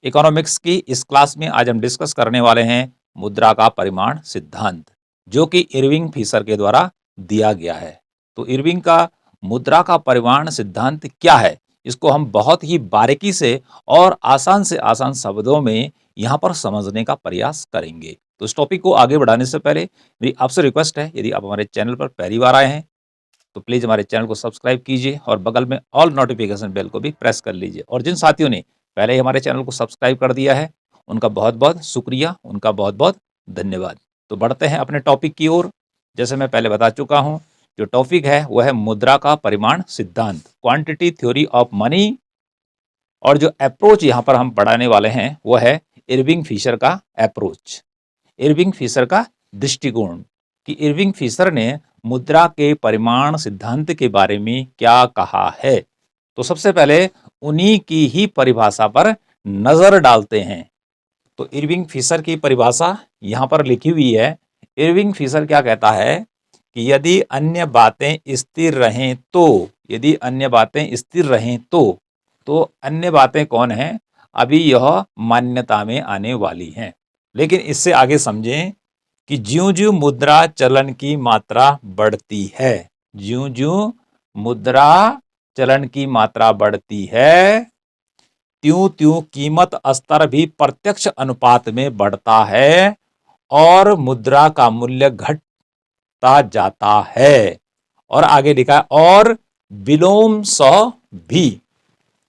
Economics की इस class में आज हम डिस्कस करने वाले हैं मुद्रा का परिमाण सिद्धांत, जो कि इरविंग फिशर के द्वारा दिया गया है। तो इरविंग का मुद्रा का परिमाण सिद्धांत क्या है, इसको हम बहुत ही बारीकी से और आसान से आसान शब्दों में यहाँ पर समझने का प्रयास करेंगे। तो इस टॉपिक को आगे बढ़ाने से पहले मेरी आपसे रिक्वेस्ट है, यदि आप हमारे चैनल पर पहली बार आए हैं तो प्लीज़ हमारे चैनल को सब्सक्राइब कीजिए और बगल में ऑल नोटिफिकेशन बेल को भी प्रेस कर लीजिए। और जिन साथियों ने पहले ही हमारे चैनल को सब्सक्राइब कर दिया है, उनका बहुत बहुत शुक्रिया, उनका बहुत बहुत धन्यवाद। तो बढ़ते हैं अपने टॉपिक की ओर। जैसे मैं पहले बता चुका हूँ, जो टॉपिक है वह है मुद्रा का परिमाण सिद्धांत, क्वांटिटी थ्योरी ऑफ मनी। और जो अप्रोच यहाँ पर हम पढ़ाने वाले हैं वह है इरविंग फिशर का अप्रोच, इरविंग फिशर का दृष्टिकोण, कि इरविंग फिशर ने मुद्रा के परिमाण सिद्धांत के बारे में क्या कहा है। तो सबसे पहले उन्हीं की ही परिभाषा पर नजर डालते हैं। तो इरविंग फिशर की परिभाषा यहाँ पर लिखी हुई है। इरविंग फिशर क्या कहता है कि यदि अन्य बातें स्थिर रहें तो, यदि अन्य बातें स्थिर रहें तो अन्य बातें कौन हैं, अभी यह मान्यता में आने वाली हैं। लेकिन इससे आगे समझें कि ज्यों-ज्यों मुद्रा चलन की मात्रा बढ़ती है, ज्यों-ज्यों मुद्रा चलन की मात्रा बढ़ती है, त्यों-त्यों कीमत स्तर भी प्रत्यक्ष अनुपात में बढ़ता है और मुद्रा का मूल्य घटता जाता है। और आगे लिखा है और विलोम सह भी।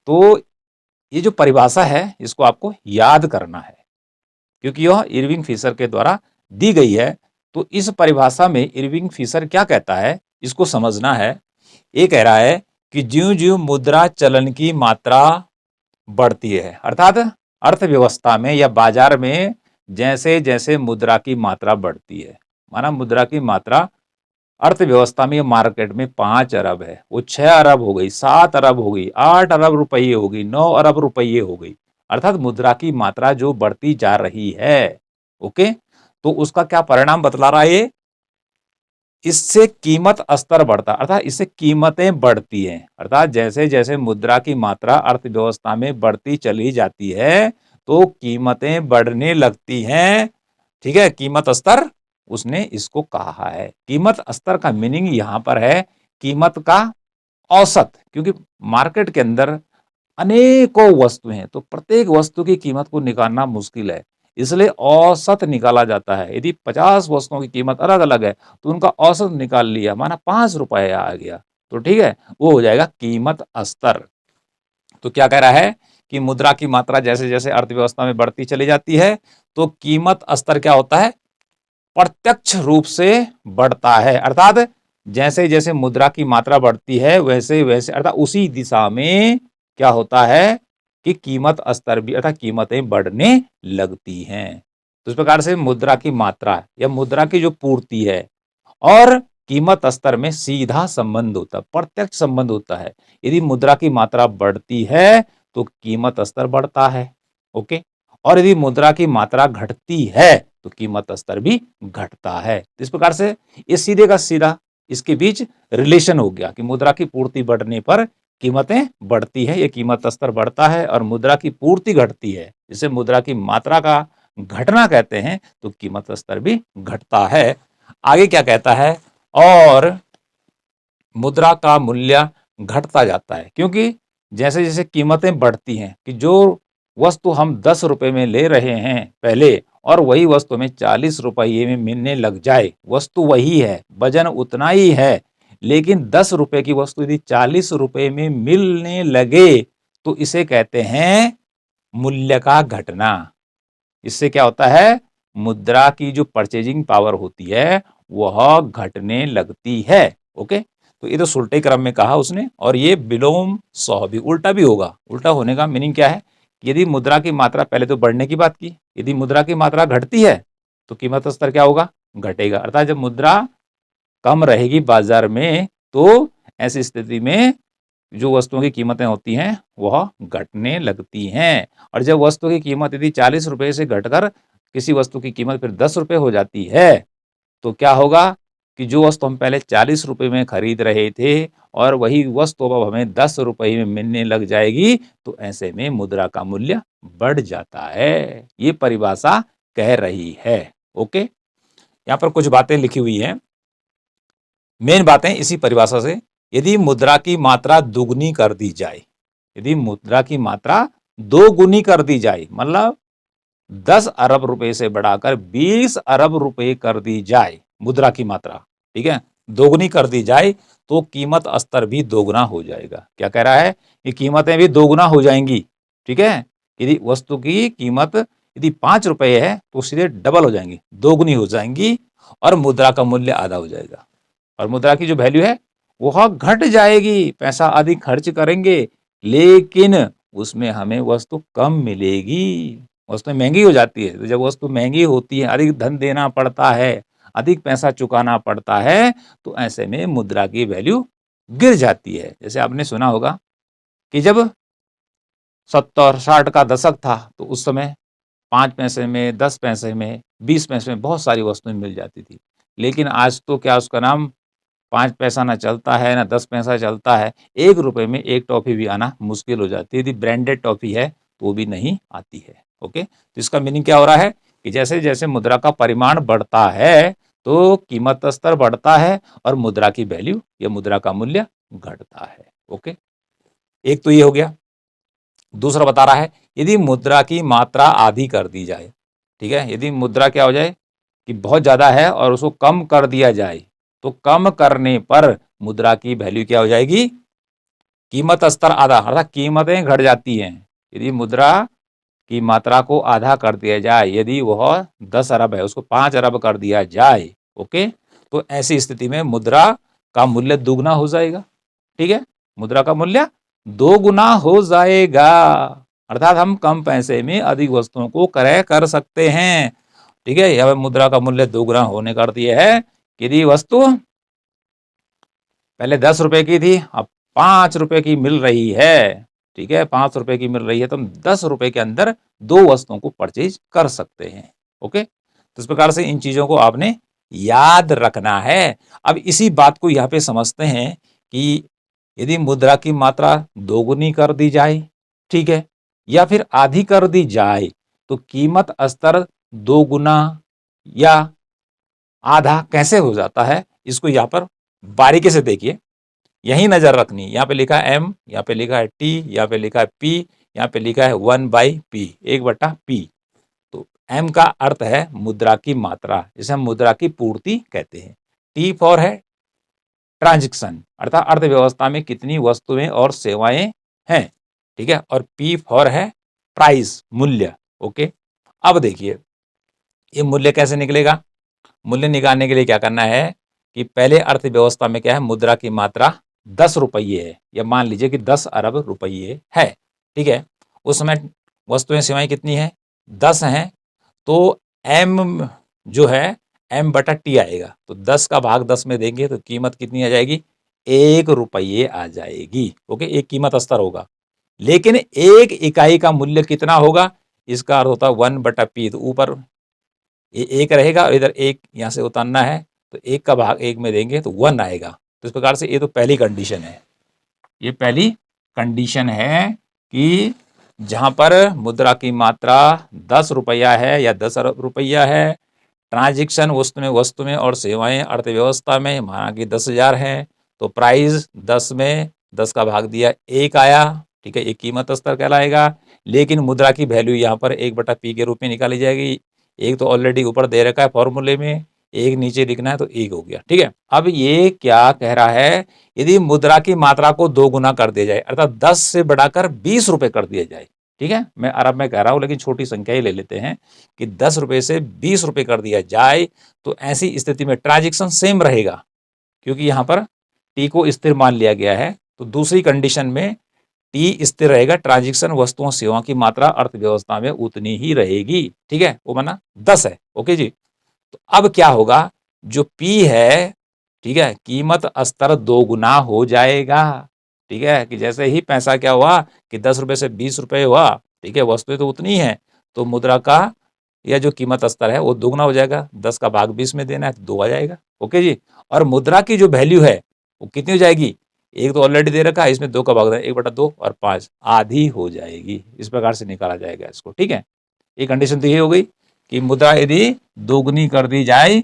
तो ये जो परिभाषा है इसको आपको याद करना है, क्योंकि यह इरविंग फिशर के द्वारा दी गई है। तो इस परिभाषा में इरविंग फिशर क्या कहता है, इसको समझना है। ये कह रहा है कि ज्यों-ज्यों मुद्रा चलन की मात्रा बढ़ती है, अर्थात अर्थव्यवस्था में या बाजार में जैसे जैसे मुद्रा की मात्रा बढ़ती है, माना मुद्रा की मात्रा अर्थव्यवस्था में, मार्केट में 5 अरब है, वो 6 अरब हो गई, 7 अरब हो गई, 8 अरब रुपये हो गई, 9 अरब रुपये हो गई, अर्थात मुद्रा की मात्रा जो बढ़ती जा रही है। ओके, तो उसका क्या परिणाम बतला रहा है ये, इससे कीमत स्तर बढ़ता, अर्थात इससे कीमतें बढ़ती हैं। अर्थात जैसे जैसे मुद्रा की मात्रा अर्थव्यवस्था में बढ़ती चली जाती है तो कीमतें बढ़ने लगती हैं। ठीक है, कीमत स्तर उसने इसको कहा है। कीमत स्तर का मीनिंग यहां पर है कीमत का औसत, क्योंकि मार्केट के अंदर अनेकों वस्तुएं हैं तो प्रत्येक वस्तु की कीमत को निकालना मुश्किल है, इसलिए औसत निकाला जाता है। यदि 50 वस्तुओं की कीमत अलग अलग है तो उनका औसत निकाल लिया, माना 5 रुपए आ गया, तो ठीक है, वो हो जाएगा कीमत स्तर। तो क्या कह रहा है कि मुद्रा की मात्रा जैसे जैसे अर्थव्यवस्था में बढ़ती चली जाती है तो कीमत स्तर क्या होता है, प्रत्यक्ष रूप से बढ़ता है। अर्थात जैसे जैसे मुद्रा की मात्रा बढ़ती है वैसे वैसे, अर्थात उसी दिशा में क्या होता है कि कीमत स्तर भी, अर्थात कीमतें बढ़ने लगती हैं। तो इस प्रकार से मुद्रा की मात्रा या मुद्रा की जो पूर्ति है और कीमत स्तर में सीधा संबंध होता है, प्रत्यक्ष संबंध होता है। यदि मुद्रा की मात्रा बढ़ती है तो कीमत स्तर बढ़ता है। ओके, और यदि मुद्रा की मात्रा घटती है तो कीमत स्तर भी घटता है। इस प्रकार से ये सीधे का सीधा इसके बीच रिलेशन हो गया कि मुद्रा की पूर्ति बढ़ने पर कीमतें बढ़ती है, ये कीमत स्तर बढ़ता है, और मुद्रा की पूर्ति घटती है, जिसे मुद्रा की मात्रा का घटना कहते हैं, तो कीमत स्तर भी घटता है। आगे क्या कहता है, और मुद्रा का मूल्य घटता जाता है, क्योंकि जैसे जैसे कीमतें बढ़ती हैं कि जो वस्तु हम 10 रुपए में ले रहे हैं पहले, और वही वस्तु हमें 40 रुपये में मिलने लग जाए, वस्तु वही है, वजन उतना ही है, लेकिन 10 रुपए की वस्तु यदि 40 रुपए में मिलने लगे तो इसे कहते हैं मूल्य का घटना। इससे क्या होता है, मुद्रा की जो परचेजिंग पावर होती है वह घटने लगती है। ओके, तो ये तो उल्टे क्रम में कहा उसने, और ये विलोम सह भी, उल्टा भी होगा। उल्टा होने का मीनिंग क्या है, यदि मुद्रा की मात्रा, पहले तो बढ़ने की बात की, यदि मुद्रा की मात्रा घटती है तो कीमत स्तर क्या होगा, घटेगा। अर्थात जब मुद्रा कम रहेगी बाजार में तो ऐसी स्थिति में जो वस्तुओं की कीमतें होती हैं वह घटने लगती हैं। और जब वस्तु की कीमत यदि 40 रुपए से घटकर किसी वस्तु की कीमत फिर 10 रुपए हो जाती है तो क्या होगा, कि जो वस्तु हम पहले 40 रुपए में खरीद रहे थे और वही वस्तु अब हमें 10 रुपए में मिलने लग जाएगी, तो ऐसे में मुद्रा का मूल्य बढ़ जाता है। ये परिभाषा कह रही है। ओके, यहाँ पर कुछ बातें लिखी हुई हैं, मेन बातें इसी परिभाषा से। यदि मुद्रा की मात्रा दुगनी कर दी जाए, यदि मुद्रा की मात्रा दो गुनी कर दी जाए, मतलब 10 अरब रुपए से बढ़ाकर 20 अरब रुपए कर दी जाए मुद्रा की मात्रा, ठीक है, दोगुनी कर दी जाए, तो कीमत स्तर भी दोगुना हो जाएगा। क्या कह रहा है कि कीमतें भी दोगुना हो जाएंगी, ठीक है। यदि वस्तु की कीमत यदि 5 रुपए है तो सीधे डबल हो जाएंगी, दोगुनी हो जाएंगी और मुद्रा का मूल्य आधा हो जाएगा और मुद्रा की जो वैल्यू है वह घट जाएगी। पैसा अधिक खर्च करेंगे लेकिन उसमें हमें वस्तु कम मिलेगी, वस्तु महंगी हो जाती है। तो जब वस्तु महंगी होती है, अधिक धन देना पड़ता है, अधिक पैसा चुकाना पड़ता है, तो ऐसे में मुद्रा की वैल्यू गिर जाती है। जैसे आपने सुना होगा कि जब 70-60 का दशक था तो उस समय 5 पैसे में, 10 पैसे में, 20 पैसे में बहुत सारी वस्तुएं मिल जाती थी। लेकिन आज तो क्या उसका नाम 5 पैसा ना चलता है ना 10 पैसा चलता है, 1 रुपए में एक टॉफी भी आना मुश्किल हो जाती है। यदि ब्रांडेड टॉफी है तो वो भी नहीं आती है। ओके, तो इसका मीनिंग क्या हो रहा है कि जैसे जैसे मुद्रा का परिमाण बढ़ता है तो कीमत स्तर बढ़ता है और मुद्रा की वैल्यू या मुद्रा का मूल्य घटता है। ओके, एक तो ये हो गया। दूसरा बता रहा है यदि मुद्रा की मात्रा आधी कर दी जाए, ठीक है, यदि मुद्रा क्या हो जाए कि बहुत ज्यादा है और उसको कम कर दिया जाए, तो कम करने पर मुद्रा की वैल्यू क्या हो जाएगी, कीमत स्तर आधा, अर्थात कीमतें घट जाती हैं। यदि मुद्रा की मात्रा को आधा कर दिया जाए, यदि वह 10 अरब है उसको 5 अरब कर दिया जाए, ओके, तो ऐसी स्थिति में मुद्रा का मूल्य दुगना हो जाएगा, ठीक है, मुद्रा का मूल्य दो गुना हो जाएगा। अर्थात हम कम पैसे में अधिक वस्तुओं को क्रय कर सकते हैं, ठीक है। यह मुद्रा का मूल्य दोगुना होने का अर्थ यह है कि यदि वस्तु पहले 10 रुपए की थी अब 5 रुपए की मिल रही है, ठीक है, 5 रुपए की मिल रही है, तो हम 10 रुपए के अंदर दो वस्तुओं को परचेज कर सकते हैं। ओके, तो इस प्रकार से इन चीजों को आपने याद रखना है। अब इसी बात को यहाँ पे समझते हैं कि यदि मुद्रा की मात्रा दोगुनी कर दी जाए, ठीक है, या फिर आधी कर दी जाए, तो कीमत स्तर दोगुना या आधा कैसे हो जाता है, इसको यहाँ पर बारीकी से देखिए, यही नजर रखनी। यहाँ पे लिखा है एम, यहाँ पे लिखा है टी, यहाँ पे लिखा है पी, यहाँ पे लिखा है 1/p, 1/p। तो एम का अर्थ है मुद्रा की मात्रा, जिसे हम मुद्रा की पूर्ति कहते हैं। टी फॉर है ट्रांजैक्शन, अर्थात अर्थव्यवस्था में कितनी वस्तुएं और सेवाएं हैं, ठीक है, और पी फॉर है प्राइस, मूल्य। ओके, अब देखिए ये मूल्य कैसे निकलेगा। मूल्य निकालने के लिए क्या करना है कि पहले अर्थव्यवस्था में क्या है, मुद्रा की मात्रा 10 रुपये है, या मान लीजिए कि 10 अरब रुपये है, ठीक है। उस समय वस्तुएं सेवाएं कितनी है, 10 हैं, तो एम जो है m/t आएगा, तो 10 का भाग 10 में देंगे तो कीमत कितनी आ जाएगी, 1 रुपये आ जाएगी। ओके, एक कीमत स्तर होगा, लेकिन एक इकाई का मूल्य कितना होगा, इसका अर्थ होता है 1/p। तो ऊपर ये एक रहेगा और इधर एक यहाँ से उतारना है, तो एक का भाग एक में देंगे तो 1 आएगा। तो इस प्रकार से ये तो पहली कंडीशन है, ये पहली कंडीशन है कि जहां पर मुद्रा की मात्रा 10 रुपया है या 10 अरब रुपया है, ट्रांजैक्शन वस्तु में और सेवाएं अर्थव्यवस्था में माना कि 10,000 है, तो प्राइस 10 में 10 का भाग दिया 1 आया, ठीक है, एक कीमत स्तर कहलाएगा। लेकिन मुद्रा की वैल्यू यहाँ पर 1/p के रूप में निकाली जाएगी। एक तो ऑलरेडी ऊपर दे रखा है फॉर्मूले में, एक नीचे लिखना है तो एक हो गया, ठीक है। अब ये क्या कह रहा है, यदि मुद्रा की मात्रा को 2 गुना कर दिया जाए, अर्थात 10 से बढ़ाकर 20 रुपए कर दिया जाए, ठीक है, मैं अरब में कह रहा हूं लेकिन छोटी संख्या ही ले लेते हैं कि 10 रुपए से 20 रुपए कर दिया जाए, तो ऐसी स्थिति में ट्रांजैक्शन सेम रहेगा, क्योंकि यहां पर टी को स्थिर मान लिया गया है। तो दूसरी कंडीशन में टी स्थिर रहेगा, ट्रांजैक्शन वस्तुओं सेवाओं की मात्रा अर्थव्यवस्था में उतनी ही रहेगी, ठीक है, वो माना 10 है। ओके जी, तो अब क्या होगा, जो पी है, ठीक है, कीमत स्तर 2 गुना हो जाएगा, ठीक है, कि जैसे ही पैसा क्या हुआ कि 10 रुपए से 20 रुपए हुआ, ठीक है, वस्तुएं तो उतनी है, तो मुद्रा का या जो कीमत स्तर है वो दोगुना हो जाएगा, 10 का भाग 20 में देना है तो 2 आ जाएगा। ओके जी। और मुद्रा की जो वैल्यू है वो कितनी हो जाएगी, एक तो ऑलरेडी दे रखा है, इसमें 2 का भाग देना, 1/2 और 5 आधी हो जाएगी। इस प्रकार से निकाला जाएगा इसको, ठीक है। ये कंडीशन तो ये हो गई कि मुद्रा यदि दोगुनी कर दी जाए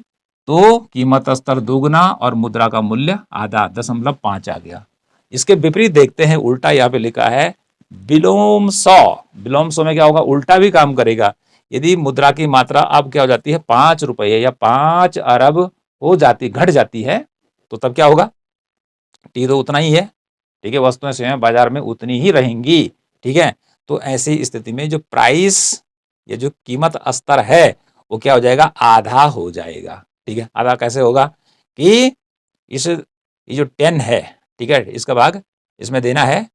तो कीमत स्तर दोगुना और मुद्रा का मूल्य आधा, 0.5 आ गया। इसके विपरीत देखते हैं, उल्टा यहाँ पे लिखा है विलोम सौ। विलोम सौ में क्या होगा, उल्टा भी काम करेगा। यदि मुद्रा की मात्रा अब क्या हो जाती है 5 रुपये या 5 अरब हो जाती, घट जाती है, तो तब क्या होगा, टी तो उतना ही है, ठीक है, वस्तुएं सेवाएं बाजार में उतनी ही रहेंगी, ठीक है। तो ऐसी स्थिति में जो प्राइस या जो कीमत स्तर है वो क्या हो जाएगा, आधा हो जाएगा, ठीक है। आधा कैसे होगा कि ये जो 10 है, ठीक है, इसका भाग इसमें देना है,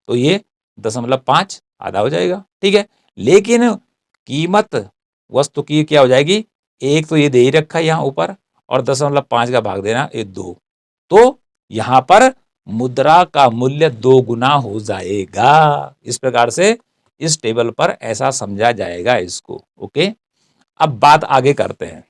तो ये 0.5 आधा हो जाएगा, ठीक है। लेकिन कीमत वस्तु की क्या हो जाएगी, एक तो ये दे ही रखा है यहाँ ऊपर, और 0.5 का भाग देना ये 2, तो यहां पर मुद्रा का मूल्य 2 गुना हो जाएगा। इस प्रकार से इस टेबल पर ऐसा समझा जाएगा इसको, ओके। अब बात आगे करते हैं,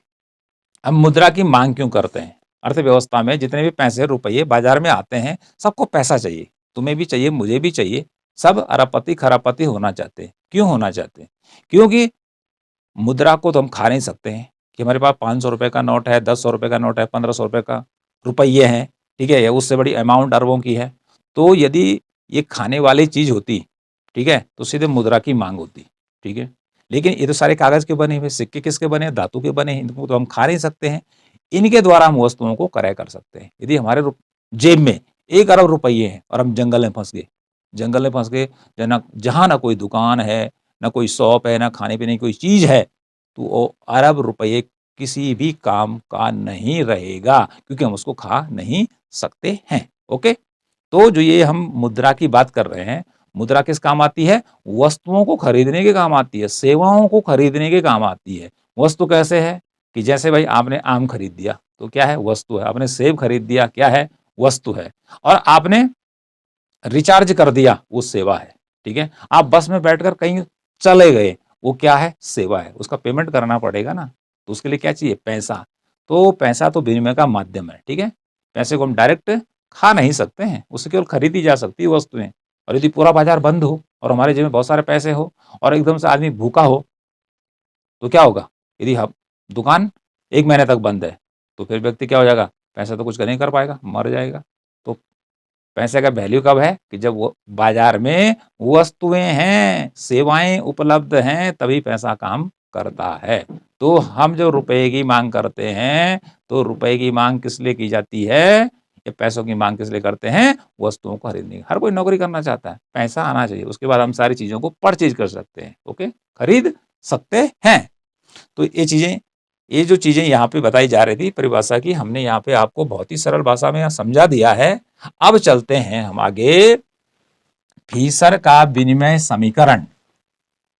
हम मुद्रा की मांग क्यों करते हैं। अर्थव्यवस्था में जितने भी पैसे रुपये बाजार में आते हैं, सबको पैसा चाहिए, तुम्हें भी चाहिए, मुझे भी चाहिए, सब अरबपति खरबपति होना चाहते हैं। क्यों होना चाहते हैं, क्योंकि मुद्रा को तो हम खा नहीं सकते हैं कि हमारे पास 500 रुपए का नोट है, 10 रुपए का नोट है, 1500 रुपए का रुपये हैं, ठीक है, या उससे बड़ी अमाउंट अरबों की है। तो यदि ये खाने वाली चीज होती, ठीक है, तो सीधे मुद्रा की मांग होती, ठीक है। लेकिन ये तो सारे कागज के बने हुए, सिक्के किसके बने, धातु के बने हैं, इनको तो हम खा नहीं सकते हैं। इनके द्वारा हम वस्तुओं को क्रय कर सकते हैं। यदि हमारे जेब में 1 अरब रुपये हैं और हम जंगल में फंस गए, जंगल में फंस गए, जहाँ ना कोई दुकान है, ना कोई शॉप है, ना खाने पीने की कोई चीज है, तो वो अरब रुपये किसी भी काम का नहीं रहेगा, क्योंकि हम उसको खा नहीं सकते हैं, ओके। तो जो ये हम मुद्रा की बात कर रहे हैं, मुद्रा किस काम आती है, वस्तुओं को खरीदने के काम आती है, सेवाओं को खरीदने के काम आती है। वस्तु कैसे है कि जैसे भाई आपने आम खरीद दिया तो क्या है, वस्तु है। आपने सेब खरीद दिया, क्या है, वस्तु है। और आपने रिचार्ज कर दिया, वो सेवा है, ठीक है। आप बस में बैठकर कहीं चले गए, वो क्या है, सेवा है, उसका पेमेंट करना पड़ेगा ना, तो उसके लिए क्या चाहिए, पैसा। तो पैसा तो विनिमय का माध्यम है, ठीक है। पैसे को हम डायरेक्ट खा नहीं सकते हैं, उससे केवल खरीदी जा सकती है वस्तुएं। और यदि पूरा बाजार बंद हो और हमारे जेब में बहुत सारे पैसे हो और एकदम से आदमी भूखा हो, तो क्या होगा, यदि हम दुकान 1 महीने तक बंद है, तो फिर व्यक्ति क्या हो जाएगा, पैसा तो कुछ नहीं कर पाएगा, मर जाएगा। तो पैसे का वैल्यू कब है कि जब वो बाजार में वस्तुएं हैं, सेवाएं उपलब्ध हैं, तभी पैसा काम करता है। तो हम जो रुपए की मांग करते हैं, तो रुपए की मांग किस लिए की जाती है, ये पैसों की मांग किस लिए करते हैं, वस्तुओं को खरीदने की। हर कोई नौकरी करना चाहता है, पैसा आना चाहिए, उसके बाद हम सारी चीजों को परचेज कर सकते हैं, ओके, खरीद सकते हैं। तो ये जो चीजें यहाँ पे बताई जा रही थी परिभाषा की, हमने यहाँ पे आपको बहुत ही सरल भाषा में समझा दिया है। अब चलते हैं हम आगे, फिशर का विनिमय समीकरण।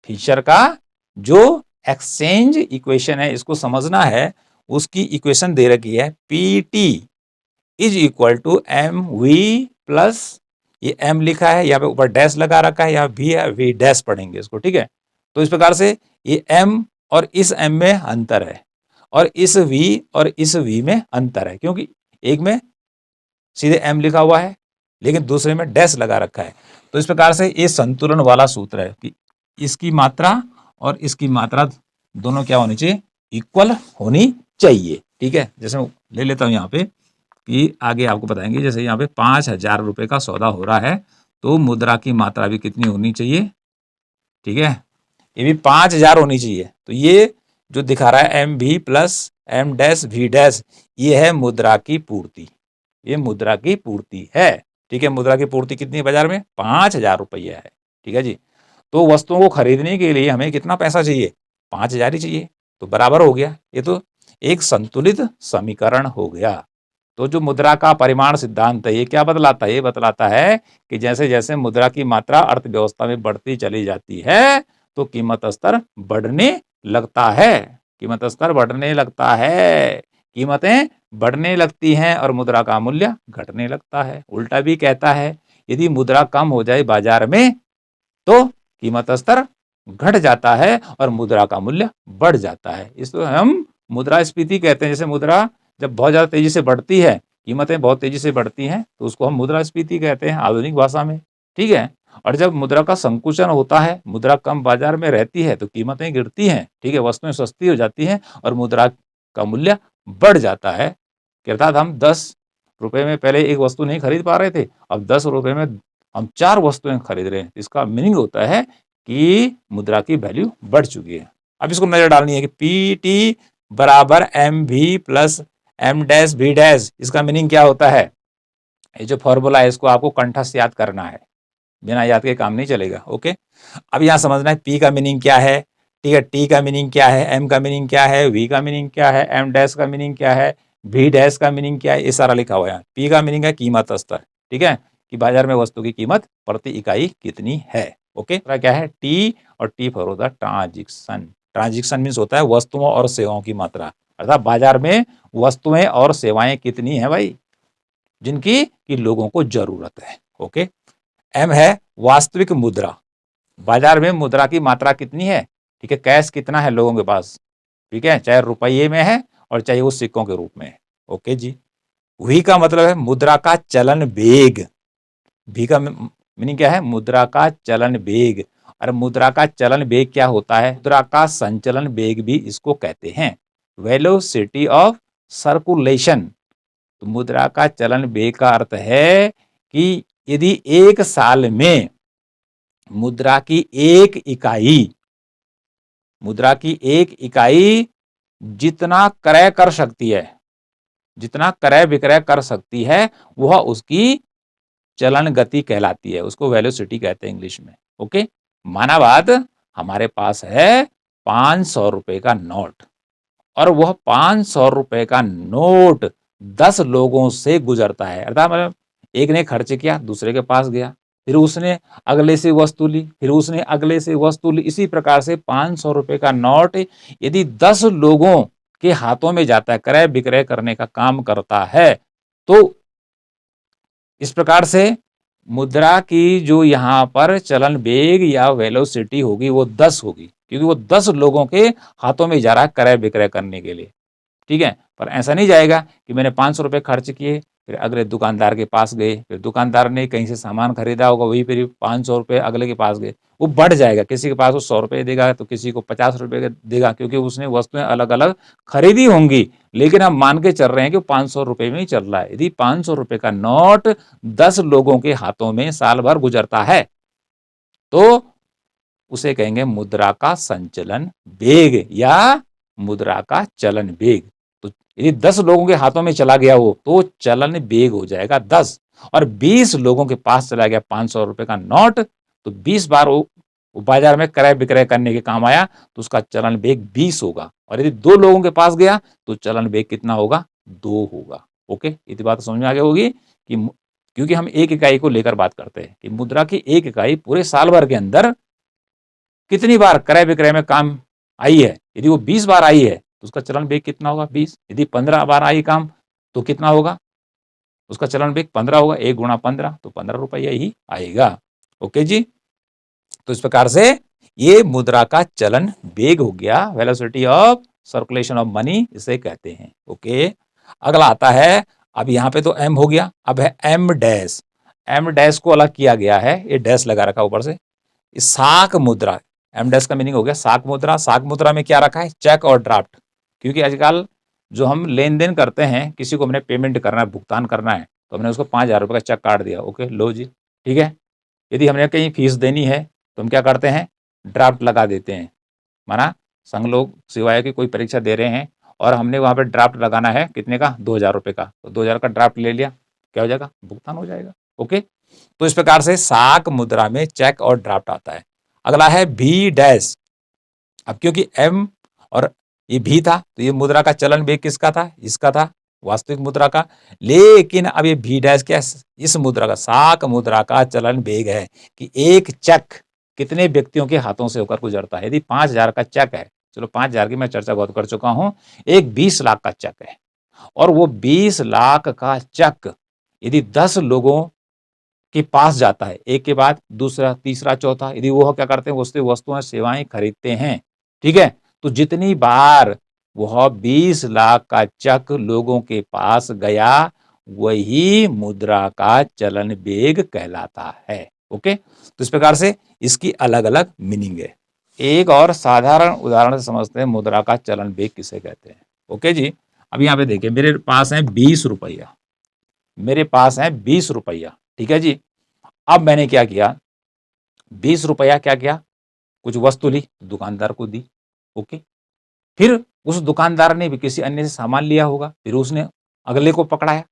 फिशर का जो एक्सचेंज इक्वेशन है, इसको समझना है। उसकी इक्वेशन दे रखी है, PT is equal to M V plus, ये एम लिखा है, यहाँ पे ऊपर डैश लगा रखा है, यहाँ वी है, वी डैश पढ़ेंगे इसको, ठीक है। तो इस प्रकार से ये एम और इस एम में अंतर है, और इस v और इस v में अंतर है, क्योंकि एक में सीधे m लिखा हुआ है लेकिन दूसरे में डैश लगा रखा है। तो इस प्रकार से ये संतुलन वाला सूत्र है कि इसकी मात्रा और इसकी मात्रा दोनों क्या होनी चाहिए, इक्वल होनी चाहिए, ठीक है। जैसे मैं ले लेता हूं यहाँ पे कि आगे आपको बताएंगे, जैसे यहाँ पे 5,000 रुपए का सौदा हो रहा है, तो मुद्रा की मात्रा भी कितनी होनी चाहिए, ठीक है, ये भी 5,000 होनी चाहिए। तो ये जो दिखा रहा है M V plus M dash V dash, ये है मुद्रा की पूर्ति, ये मुद्रा की पूर्ति है, ठीक है। मुद्रा की पूर्ति कितनी है बाजार में, 5,000 रुपये है, ठीक है जी। तो वस्तुओं को खरीदने के लिए हमें कितना पैसा चाहिए, 5,000 ही चाहिए, तो बराबर हो गया। ये तो एक संतुलित समीकरण हो गया। तो जो मुद्रा का परिमाण सिद्धांत है, ये क्या बतलाता है, ये बतलाता है कि जैसे जैसे मुद्रा की मात्रा अर्थव्यवस्था में बढ़ती चली जाती है, तो कीमत स्तर बढ़ने लगता है, कीमत स्तर बढ़ने लगता है, कीमतें बढ़ने लगती हैं और मुद्रा का मूल्य घटने लगता है। उल्टा भी कहता है, यदि मुद्रा कम हो जाए बाजार में, तो कीमत स्तर घट जाता है और मुद्रा का मूल्य बढ़ जाता है। इसको हम मुद्रास्फीति कहते हैं। जैसे मुद्रा जब बहुत ज़्यादा तेजी से बढ़ती है, कीमतें बहुत तेजी से बढ़ती हैं, तो उसको हम मुद्रास्फीति कहते हैं आधुनिक भाषा में, ठीक है। और जब मुद्रा का संकुचन होता है, मुद्रा कम बाजार में रहती है, तो कीमतें गिरती हैं, ठीक है, वस्तुएं सस्ती हो जाती हैं और मुद्रा का मूल्य बढ़ जाता है। अर्थात हम 10 रुपए में पहले एक वस्तु नहीं खरीद पा रहे थे, अब 10 रुपए में हम 4 वस्तुएं खरीद रहे हैं। इसका मीनिंग होता है कि मुद्रा की वैल्यू बढ़ चुकी है। अब इसको नजर डालनी है कि पी बराबर M V plus M dash V dash, इसका मीनिंग क्या होता है? ये जो फॉर्मूला है इसको आपको कंठस्थ याद करना है, बिना याद के काम नहीं चलेगा। ओके, अब यहाँ समझना है पी का मीनिंग क्या है, ठीक है, टी का मीनिंग क्या है, एम का मीनिंग क्या है, वी का मीनिंग क्या है, एम डैश का मीनिंग क्या है, वी डैश का मीनिंग क्या है, ये सारा लिखा हुआ है। पी का मीनिंग है कीमत स्तर, ठीक है, कि बाजार में वस्तु की कीमत प्रति इकाई कितनी है। ओके, क्या है टी, और टी फॉर होता है ट्रांजिक्शन। ट्रांजिक्शन मीन्स होता है वस्तुओं और सेवाओं की मात्रा, अर्थात बाजार में वस्तुएं और सेवाएं कितनी है भाई, जिनकी कि लोगों को जरूरत है। ओके, एम है वास्तविक मुद्रा, बाजार में मुद्रा की मात्रा कितनी है, ठीक है, कैश कितना है लोगों के पास, ठीक है, चाहे रुपये में है और चाहे वो सिक्कों के रूप में है। Okay ji. वी का मतलब है मुद्रा का चलन वेग, वी का मीनिंग क्या है, मुद्रा का चलन वेग। और मुद्रा का चलन वेग क्या होता है, मुद्रा का संचलन वेग भी इसको कहते हैं, वेलोसिटी ऑफ सर्कुलेशन। तो मुद्रा का चलन वेग का अर्थ है कि यदि एक साल में मुद्रा की एक इकाई, मुद्रा की एक इकाई जितना क्रय कर सकती है, जितना क्रय विक्रय कर सकती है, वह उसकी चलन गति कहलाती है, उसको वेलोसिटी कहते हैं इंग्लिश में। ओके, माना बात हमारे पास है 500 रुपए का नोट, और वह 500 रुपए का नोट 10 लोगों से गुजरता है, अर्थात मतलब एक ने खर्च किया, दूसरे के पास गया, फिर उसने अगले से वस्तु ली, फिर उसने अगले से वस्तु ली, इसी प्रकार से 500 रुपए का नोट यदि 10 लोगों के हाथों में जाता है, क्रय विक्रय करने का काम करता है, तो इस प्रकार से मुद्रा की जो यहाँ पर चलन वेग या वेलोसिटी होगी वो 10 होगी, क्योंकि वो 10 लोगों के हाथों में जा रहा है क्रय विक्रय करने के लिए, ठीक है। पर ऐसा नहीं जाएगा कि मैंने 500 रुपए खर्च किए, फिर अगले दुकानदार के पास गए, फिर दुकानदार ने कहीं से सामान खरीदा होगा, वही फिर 500 रुपए अगले के पास गए, वो बढ़ जाएगा, किसी के पास वो 100 रुपए देगा तो किसी को 50 रुपए देगा, क्योंकि उसने वस्तुएं अलग अलग खरीदी होंगी, लेकिन हम मान के चल रहे हैं कि 500 रुपए में ही चल रहा है। यदि 500 रुपए का नोट 10 लोगों के हाथों में साल भर गुजरता है, तो उसे कहेंगे मुद्रा का संचलन वेग या मुद्रा का चलन वेग। तो यदि 10 लोगों के हाथों में चला गया हो तो चलन वेग हो जाएगा 10, और 20 लोगों के पास चला गया 500 रुपए का नोट, तो 20 बार वो बाजार में क्रय विक्रय करने के काम आया, तो उसका चलन वेग 20 होगा। और यदि 2 लोगों के पास गया तो चलन वेग कितना होगा, 2 होगा। ओके, इतनी बात समझ में आ गई होगी कि क्योंकि हम एक इकाई को लेकर बात करते हैं कि मुद्रा की एक इकाई पूरे साल भर के अंदर कितनी बार क्रय विक्रय में काम आई है। यदि वो 20 बार आई है तो उसका चलन वेग कितना होगा, 20। यदि 15 बार आई काम तो कितना होगा, उसका चलन वेग 15 होगा, 1 गुणा 15 तो 15 रुपया ही आएगा। ओके जी, तो इस प्रकार से ये मुद्रा का चलन वेग हो गया, velocity of circulation of money इसे कहते हैं। ओके, अगला आता है, अब यहाँ पे तो एम हो गया, अब है एम डैश। एम डैश को अलग किया गया है, ये डैश लगा रखा ऊपर से, साख मुद्रा। एम डैश का मीनिंग हो गया साख मुद्रा। साख मुद्रा में क्या रखा है, चेक और ड्राफ्ट, क्योंकि आजकल जो हम लेन देन करते हैं, किसी को हमने पेमेंट करना है, भुगतान करना है, तो हमने उसको 5,000 रुपये का चेक काट दिया, ओके लो जी, ठीक है। यदि हमने कहीं फीस देनी है तो हम क्या करते हैं, ड्राफ्ट लगा देते हैं। माना संघ लोग सिवाय की कोई परीक्षा दे रहे हैं और हमने वहाँ पे ड्राफ्ट लगाना है कितने का, 2,000 रुपये का, तो 2,000 का ड्राफ्ट ले लिया, क्या हो जाएगा, भुगतान हो जाएगा। ओके, तो इस प्रकार से साख मुद्रा में चेक और ड्राफ्ट आता है। अगला है भी डैश। अब क्योंकि एम और ये भी था तो ये मुद्रा का चलन वेग किसका था, इसका था, वास्तविक मुद्रा का। लेकिन अब ये भी डैश क्या, इस मुद्रा का, साख मुद्रा का चलन वेग है कि एक चेक कितने व्यक्तियों के हाथों से होकर गुजरता है। यदि 5,000 का चेक है, चलो 5,000 की मैं चर्चा बहुत कर चुका हूं, एक 20 लाख का चेक है, और वो 20 लाख का चेक यदि 10 लोगों के पास जाता है, एक के बाद दूसरा तीसरा चौथा, यदि वो क्या करते हैं, उससे वस्तुएं सेवाएं खरीदते हैं, ठीक है, तो जितनी बार वह 20 लाख का चेक लोगों के पास गया, वही मुद्रा का चलन वेग कहलाता है। ओके, तो इस प्रकार से इसकी अलग अलग मीनिंग है। एक और साधारण उदाहरण से समझते हैं मुद्रा का चलन वेग किसे कहते हैं। ओके जी, अब यहाँ पे देखिए मेरे पास है 20 रुपया, मेरे पास है 20 रुपया, ठीक है जी। अब मैंने क्या किया, 20 रुपया क्या किया, कुछ वस्तु ली, दुकानदार को दी। ओके, फिर उस दुकानदार ने भी किसी अन्य से सामान लिया होगा, फिर उसने अगले को पकड़ाया,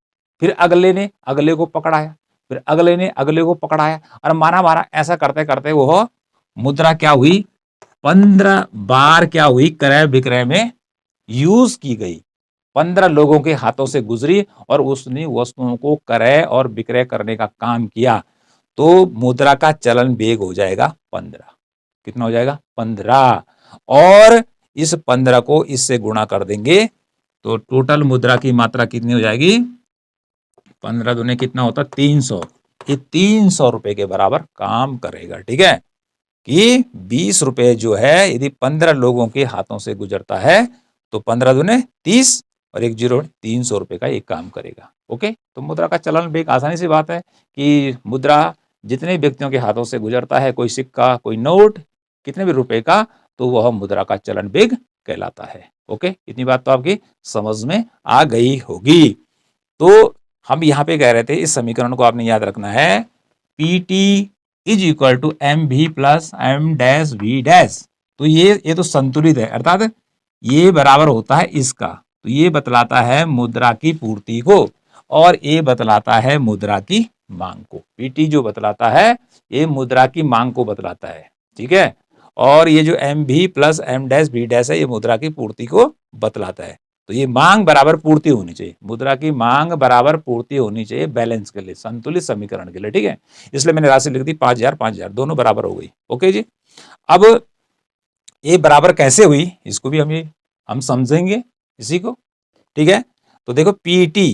फिर अगले ने अगले को पकड़ाया, फिर अगले ने अगले को पकड़ाया, और माना मारा ऐसा करते करते वह मुद्रा क्या हुई, 15 बार क्या हुई, क्रय विक्रय में यूज की गई। 15 लोगों के हाथों से गुजरी और उसने वस्तुओं को क्रय और विक्रय करने का काम किया, तो मुद्रा का चलन वेग हो जाएगा 15। कितना हो जाएगा, 15। और इस 15 को इससे गुणा कर देंगे तो टोटल मुद्रा की मात्रा कितनी हो जाएगी, 15 दूने कितना होता, 300। ये 300 रुपए के बराबर काम करेगा। ठीक है, कि 20 रुपए जो है यदि 15 लोगों के हाथों से गुजरता है तो 15 दूने 30 और एक जीरो 300 रुपए का एक काम करेगा। ओके, तो मुद्रा का चलन भी एक आसानी सी बात है कि मुद्रा जितने व्यक्तियों के हाथों से गुजरता है, कोई सिक्का कोई नोट कितने भी रुपए का, तो वह मुद्रा का चलन वेग कहलाता है। ओके, इतनी बात तो आपकी समझ में आ गई होगी। तो हम यहाँ पे कह रहे थे इस समीकरण को आपने याद रखना है, PT is equal to M V plus M dash V dash. तो ये तो संतुलित है, अर्थात ये बराबर होता है इसका, तो ये बतलाता है मुद्रा की पूर्ति को और ये बतलाता है मुद्रा की मांग को। PT जो बतलाता है ये मुद्रा की मांग को बतलाता है, ठीक है। और ये जो M V plus M dash V dash है ये मुद्रा की पूर्ति को बतलाता है। तो ये मांग बराबर पूर्ति होनी चाहिए, मुद्रा की मांग बराबर पूर्ति होनी चाहिए बैलेंस के लिए, संतुलित समीकरण के लिए। ठीक है, इसलिए मैंने राशि लिख दी 5000 5000 दोनों बराबर हो गई। ओके जी, अब ये बराबर कैसे हुई इसको भी हम समझेंगे इसी को। ठीक है, तो देखो पीटी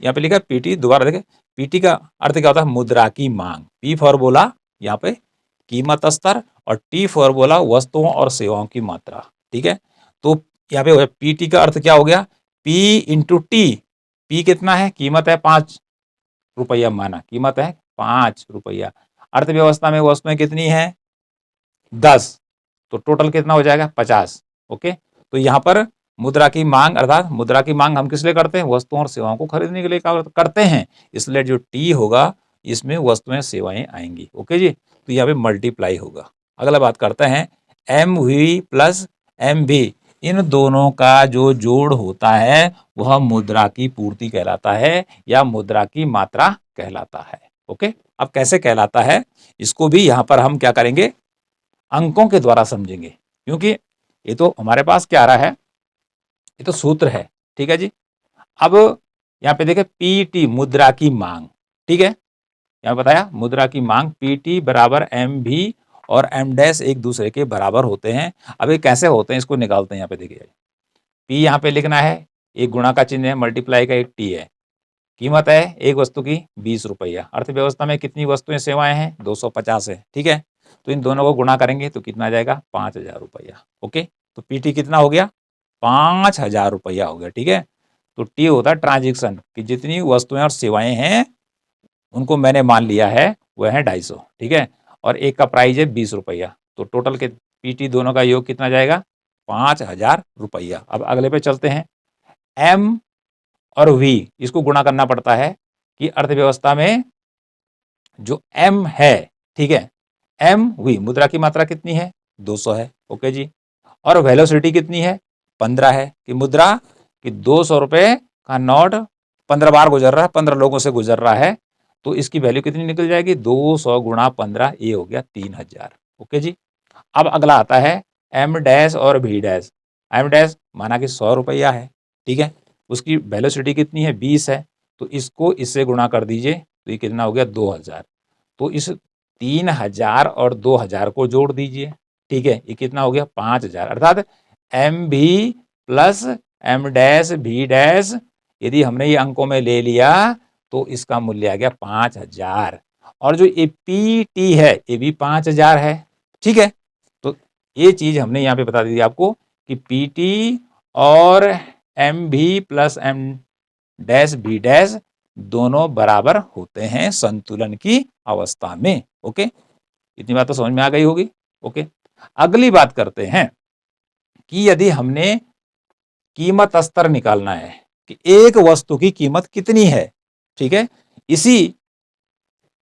यहाँ पे लिखा है पीटी, दोबारा देखें पीटी का अर्थ क्या होता है, मुद्रा की मांग। पी फॉर बोला यहाँ पे कीमत स्तर और टी फॉर बोला वस्तुओं और सेवाओं की मात्रा। ठीक है, तो यहाँ पे पीटी का अर्थ क्या हो गया, पी इंटू टी। पी कितना है, कीमत है 5 रुपया, माना कीमत है 5 रुपया। अर्थव्यवस्था में वस्तुएं कितनी है 10, तो टोटल कितना हो जाएगा 50। ओके, तो यहाँ पर मुद्रा की मांग, अर्थात मुद्रा की मांग हम किस लिए करते हैं, वस्तुओं और सेवाओं को खरीदने के लिए करते हैं, इसलिए जो टी होगा इसमें वस्तुएं सेवाएं आएंगी। ओके जी, तो यहाँ पे मल्टीप्लाई होगा। अगला बात करते हैं एम वी प्लस एम भी, इन दोनों का जो जोड़ होता है वह मुद्रा की पूर्ति कहलाता है या मुद्रा की मात्रा कहलाता है। ओके, अब कैसे कहलाता है इसको भी यहाँ पर हम क्या करेंगे, अंकों के द्वारा समझेंगे, क्योंकि ये तो हमारे पास क्या आ रहा है, ये तो सूत्र है। ठीक है जी, अब यहाँ पे देखें पीटी मुद्रा की मांग। ठीक है, यहाँ बताया मुद्रा की मांग पीटी बराबर एम भी और एम डैश एक दूसरे के बराबर होते हैं। अब ये कैसे होते हैं इसको निकालते हैं। यहाँ पे देखिए पी यहाँ पे लिखना है, एक गुणा का चिन्ह है, मल्टीप्लाई का एक टी है, कीमत है एक वस्तु की 20 रुपया। अर्थव्यवस्था में कितनी वस्तुएं सेवाएं हैं 250 है। ठीक है, तो इन दोनों को गुणा करेंगे तो कितना आ जाएगा 5000 रुपया। ओके, तो पीटी कितना हो गया 5000 रुपया हो गया। ठीक है, तो टी होता है ट्रांजेक्शन कि जितनी वस्तुएं और सेवाएं हैं उनको मैंने मान लिया है वह है 250। ठीक है, और एक का प्राइस है 20 रुपया, तो टोटल के पीटी दोनों का योग कितना जाएगा 5000 रुपया। अब अगले पे चलते हैं, एम और वी इसको गुणा करना पड़ता है कि अर्थव्यवस्था में जो एम है, ठीक है, एम वी मुद्रा की मात्रा कितनी है 200 है। ओके जी, और वेलोसिटी कितनी है 15 है, कि मुद्रा कि 200 रुपए का नोट 15 बार गुजर रहा है, 15 लोगों से गुजर रहा है, तो इसकी वैल्यू कितनी निकल जाएगी 200 गुणा 15, ये हो गया 3000। ओके जी, अब अगला आता है एम डैश और भी डैश। एम डैश माना कि 100 रुपया है, ठीक है, उसकी वेलोसिटी कितनी है 20 है, तो इसको इससे गुणा कर दीजिए तो ये कितना हो गया 2000। तो इस 3000 और 2000 को जोड़ दीजिए। ठीक है, ये कितना हो गया 5000, अर्थात M V plus M dash भी डैश यदि हमने ये अंकों में ले लिया तो इसका मूल्य आ गया 5000। और जो ये पी टी है ये भी 5000 है। ठीक है, तो ये चीज हमने यहाँ पे बता दी थी आपको कि पी टी और M V plus M dash B dash दोनों बराबर होते हैं संतुलन की अवस्था में। ओके, इतनी बात तो समझ में आ गई होगी। ओके, अगली बात करते हैं कि यदि हमने कीमत स्तर निकालना है कि एक वस्तु की कीमत कितनी है, ठीक है, इसी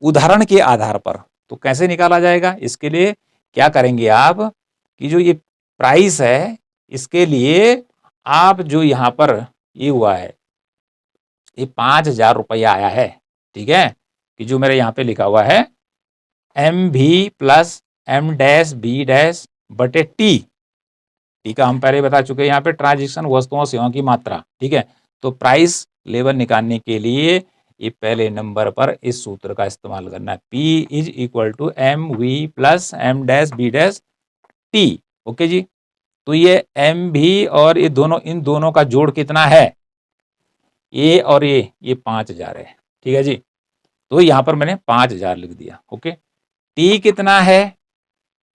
उदाहरण के आधार पर, तो कैसे निकाला जाएगा? इसके लिए क्या करेंगे आप कि जो ये प्राइस है इसके लिए आप जो यहां पर ये हुआ है, ये 5,000 रुपया आया है, ठीक है, कि जो मेरे यहाँ पे लिखा हुआ है M V plus M dash B dash बटे टी। टी का हम पहले बता चुके हैं, यहाँ पे ट्रांजेक्शन वस्तुओं सेवाओं की मात्रा, ठीक है। तो प्राइस लेवल निकालने के लिए ये पहले नंबर पर इस सूत्र का इस्तेमाल करना है, P is equal to M V plus M dash B dash T. Okay जी, तो ये एम भी और ये दोनों, इन दोनों का जोड़ कितना है? ये और ये 5,000 है, ठीक है जी। तो यहाँ पर मैंने 5,000 लिख दिया। ओके, टी कितना है?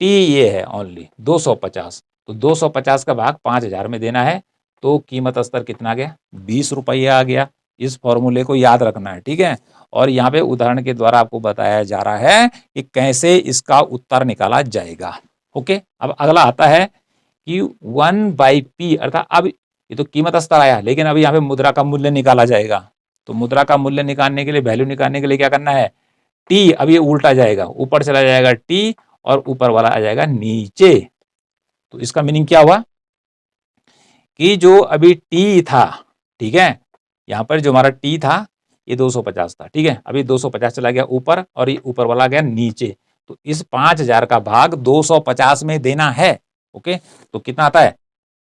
टी ये है ओनली 250, तो 250 का भाग 5,000 में देना है, तो कीमत स्तर कितना आ गया? 20 रुपया आ गया। इस फॉर्मूले को याद रखना है, ठीक है। और यहाँ पे उदाहरण के द्वारा आपको बताया जा रहा है कि कैसे इसका उत्तर निकाला जाएगा। ओके, अब अगला आता है कि 1/p, अर्थात अब ये तो कीमत स्तर आया, लेकिन अब यहाँ पे मुद्रा का मूल्य निकाला जाएगा। तो मुद्रा का मूल्य निकालने के लिए, वैल्यू निकालने के लिए क्या करना है? टी, अब ये उल्टा जाएगा, ऊपर चला जाएगा टी और ऊपर वाला आ जाएगा नीचे। तो इसका मीनिंग क्या हुआ कि जो अभी टी था, ठीक है, यहाँ पर जो हमारा टी था ये 250 था, ठीक है, अभी 250 चला गया ऊपर और ये ऊपर वाला गया नीचे। तो इस 5,000 का भाग 250 में देना है। ओके, तो कितना आता है?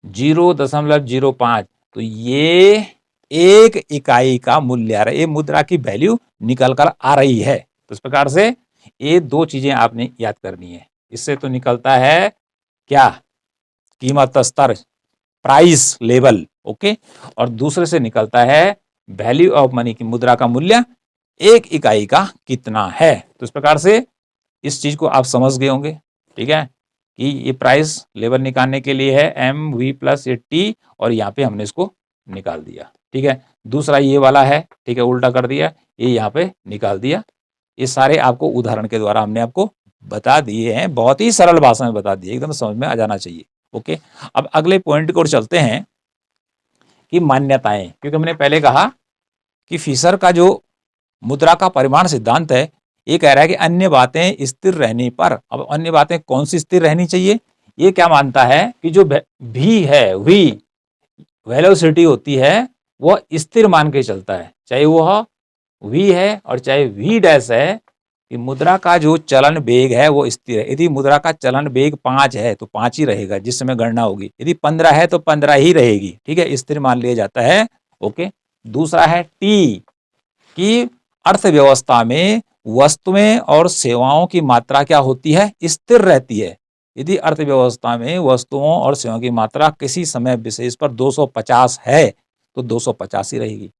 0.05। तो ये एक इकाई का मूल्य आ रहा है, ये मुद्रा की वैल्यू निकल कर आ रही है। तो इस प्रकार से ये दो चीजें आपने याद करनी है। इससे तो निकलता है क्या? कीमत स्तर, प्राइस लेवल। ओके, और दूसरे से निकलता है वैल्यू ऑफ मनी, की मुद्रा का मूल्य एक इकाई का कितना है। तो इस प्रकार से इस चीज को आप समझ गए होंगे, ठीक है, कि ये प्राइस लेवल निकालने के लिए है एम वी प्लस ये टी, और यहाँ पे हमने इसको निकाल दिया, ठीक है। दूसरा ये वाला है, ठीक है, उल्टा कर दिया, ये यहाँ पे निकाल दिया। ये सारे आपको उदाहरण के द्वारा हमने आपको बता दिए हैं, बहुत ही सरल भाषा में बता दिए, एकदम समझ में आ जाना चाहिए। ओके, अब अगले पॉइंट की ओर चलते हैं कि मान्यताएं, क्योंकि हमने पहले कहा कि फिशर का जो मुद्रा का परिमाण सिद्धांत है, ये कह रहा है कि अन्य बातें स्थिर रहने पर, अब अन्य बातें कौन सी स्थिर रहनी चाहिए? ये क्या मानता है कि जो भी है, वी वेलोसिटी होती है, वह स्थिर मान के चलता है, चाहे वह वी है और चाहे वी डैश है, कि मुद्रा का जो चलन वेग है वो स्थिर है। यदि मुद्रा का चलन वेग 5 है तो 5 ही रहेगा जिस समय गणना होगी, यदि 15 है तो 15 ही रहेगी, ठीक है, स्थिर मान लिया जाता है। ओके, दूसरा है टी, कि अर्थव्यवस्था में वस्तुएं और सेवाओं की मात्रा क्या होती है? स्थिर रहती है। यदि अर्थव्यवस्था में वस्तुओं और सेवाओं की मात्रा किसी समय विशेष पर 250 है तो 250 ही रहेगी।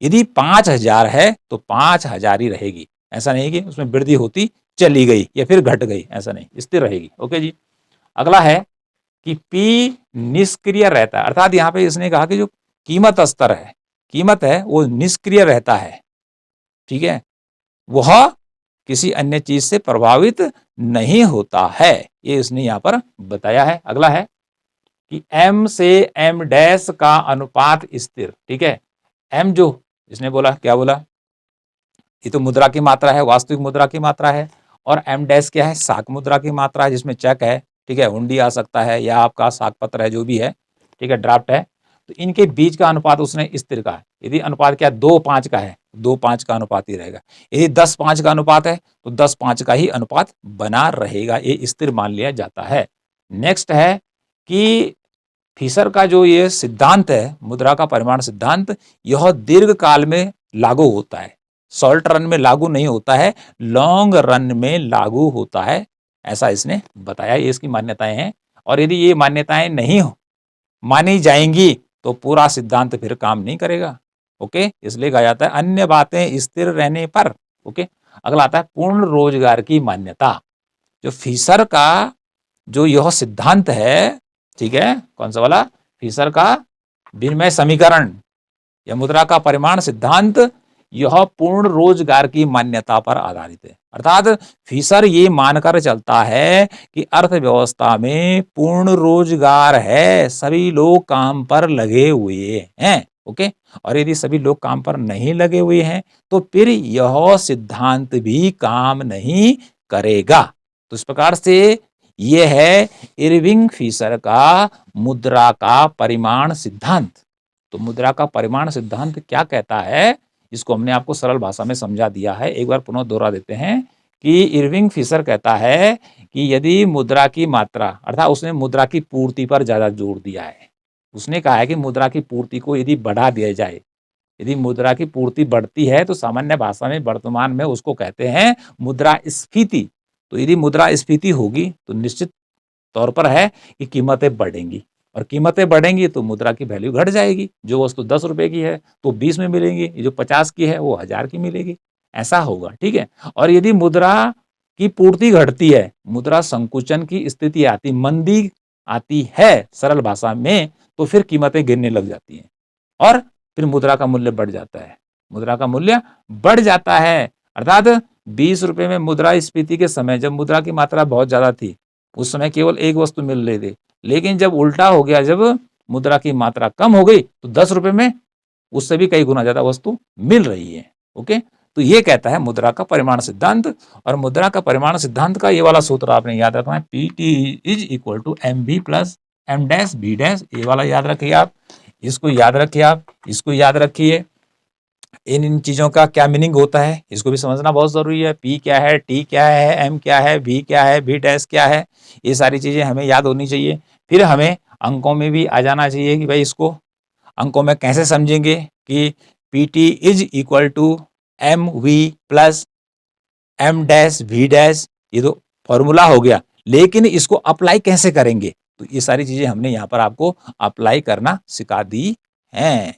यदि 5,000 है तो 5,000 ही रहेगी। ऐसा नहीं कि उसमें वृद्धि होती चली गई या फिर घट गई, ऐसा नहीं, स्थिर रहेगी। ओके जी, अगला है कि P निष्क्रिय रहता है, अर्थात यहाँ पे इसने कहा कि जो कीमत स्तर है, कीमत है वो निष्क्रिय रहता है, ठीक है, वह किसी अन्य चीज से प्रभावित नहीं होता है, ये इसने यहाँ पर बताया है। अगला है कि M से M डैश का अनुपात स्थिर, ठीक है, M जो इसने बोला, क्या बोला? ये तो मुद्रा की मात्रा है, वास्तविक मुद्रा की मात्रा है, और M डैश क्या है? साख मुद्रा की मात्रा है, जिसमें चेक है, ठीक है, हुंडी आ सकता है या आपका साख पत्र है, जो भी है, ठीक है, ड्राफ्ट है। तो इनके बीच का अनुपात उसने स्थिर का है। यदि अनुपात क्या 2:5 का है, 2:5 का अनुपात ही रहेगा। यदि 10:5 का अनुपात है तो 10:5 का ही अनुपात बना रहेगा, ये स्थिर मान लिया जाता है। नेक्स्ट है कि फिशर का जो ये सिद्धांत है, मुद्रा का परिमाण सिद्धांत, यह दीर्घ काल में लागू होता है, शॉर्ट रन में लागू नहीं होता है, लॉन्ग रन में लागू होता है, ऐसा इसने बताया। ये इसकी मान्यताएं हैं, और यदि ये मान्यताएं नहीं मानी जाएंगी तो पूरा सिद्धांत फिर काम नहीं करेगा। ओके, इसलिए कहा जाता है अन्य बातें स्थिर रहने पर। ओके, अगला आता है पूर्ण रोजगार की मान्यता। जो फिशर का जो यह सिद्धांत है, ठीक है, कौन सा वाला? फिशर का विनिमय समीकरण या मुद्रा का परिमाण सिद्धांत यह पूर्ण रोजगार की मान्यता पर आधारित है। अर्थात फिशर ये मानकर चलता है कि अर्थव्यवस्था में पूर्ण रोजगार है, सभी लोग काम पर लगे हुए हैं। ओके, और यदि सभी लोग काम पर नहीं लगे हुए हैं तो फिर यह सिद्धांत भी काम नहीं करेगा। तो इस प्रकार से यह है इरविंग फिशर का मुद्रा का परिमाण सिद्धांत। तो मुद्रा का परिमाण सिद्धांत क्या कहता है, इसको हमने आपको सरल भाषा में समझा दिया है। एक बार पुनः दोहरा देते हैं कि इरविंग फिशर कहता है कि यदि मुद्रा की मात्रा, अर्थात उसने मुद्रा की पूर्ति पर ज्यादा जोर दिया है। उसने कहा है कि मुद्रा की पूर्ति को यदि बढ़ा दिया जाए, यदि मुद्रा की पूर्ति बढ़ती है तो सामान्य भाषा में वर्तमान में उसको कहते हैं मुद्रास्फीति। तो यदि मुद्रास्फीति होगी तो निश्चित तौर पर है कि कीमतें बढ़ेंगी, और कीमतें बढ़ेंगी तो मुद्रा की वैल्यू घट जाएगी। जो वस्तु 10 रुपए की है तो 20 में मिलेगी, जो 50 की है वो 1000 की मिलेगी, ऐसा होगा। ठीक है, और यदि मुद्रा की पूर्ति घटती है, मुद्रा संकुचन की स्थिति आती, मंदी आती है सरल भाषा में, तो फिर कीमतें गिरने लग जाती हैं और फिर मुद्रा का मूल्य बढ़ जाता है। मुद्रा का मूल्य बढ़ जाता है, अर्थात 20 रुपए में मुद्रास्फीति के समय जब मुद्रा की मात्रा बहुत ज्यादा थी, उस समय केवल एक वस्तु मिल रही थी। लेकिन जब उल्टा हो गया, जब मुद्रा की मात्रा कम हो गई तो 10 रुपए में उससे भी कई गुना ज्यादा वस्तु मिल रही है। ओके, तो ये कहता है मुद्रा का परिमाण सिद्धांत। और मुद्रा का परिमाण सिद्धांत का ये वाला सूत्र आपने याद रखना है, P T is equal to M B plus M dash B dash. ये वाला याद रखिए आप, इसको याद रखिए आप, इसको याद रखिए। इन चीजों का क्या मीनिंग होता है इसको भी समझना बहुत जरूरी है। पी क्या है, टी क्या है, एम क्या है, वी क्या है, वी डैश क्या है, ये सारी चीजें हमें याद होनी चाहिए। फिर हमें अंकों में भी आ जाना चाहिए कि भाई इसको अंकों में कैसे समझेंगे कि P T is equal to M V plus M dash V dash, ये तो फॉर्मूला हो गया, लेकिन इसको अप्लाई कैसे करेंगे, तो ये सारी चीजें हमने यहाँ पर आपको अप्लाई करना सिखा दी हैं।